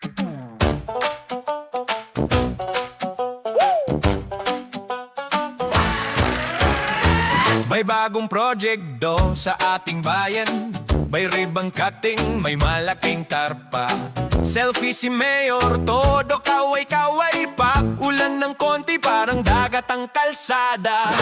May bagong project do sa ating bayan. May ribbon cutting, may malaking tarpa. Selfie si Mayor, todo kaway-kaway pa. Ulan ng konti, parang dagat ang kalsada.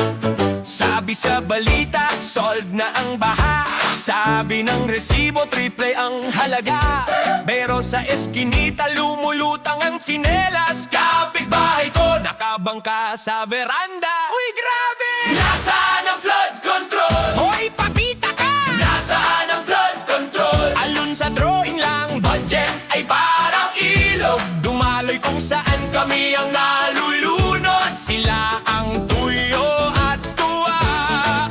Sabi sa balita, solved na ang baha. Sabi ng resibo, triple ang halaga. Pero sa eskinita, lumulutang ang tsinelas. Kapitbahay ko, nakabangka sa veranda. Uy, grabe! Nasaan ang flood control? Hoy, papita ka! Nasaan ang flood control? Alun sa drawing lang, budget ay parang ilog. Dumaloy kung saan kami ang nalulunod. Sila ang tuyo at tuwa.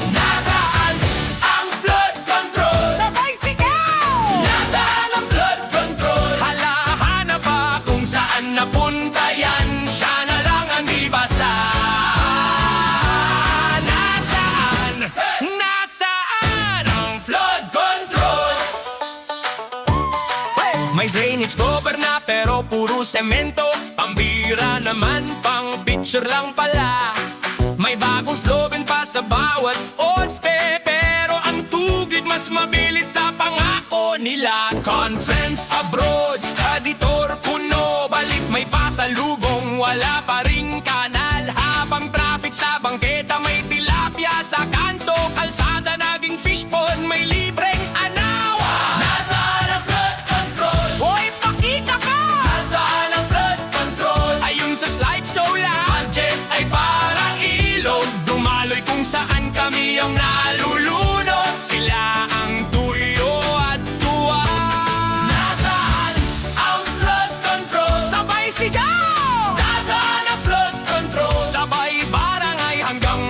Nasaan ang flood control? Sabay sigaw! Nasaan ang flood control? Halahan na ba kung saan napunta yan? Siya na lang ang di basa. Nasaan ang flood control? May drainage cover na pero puro semento. Pambira naman, pang picture lang pala. May bagong slogan pa sa bawat ospe, pero ang tugig mas mabilis sa pangako nila. Conference abroad, study tour puno. Balik may pasalubong, wala pa ring kanal. Habang traffic sa bangketa, may tilapia sa kanto. Kalsada naging fishpond, may libreng anaw. Nasaan ang flood control? Hoy, pakita ka! Nasaan ang flood control? Ayun sa slideshow lang, budget ay parang ilog. Dumaloy kung saan kami ang nalulunod. Sila ang tuyo at tuwa. Nasaan ang flood control? Sabay sigaw! Nasaan ang flood control? Sabay barangay hanggang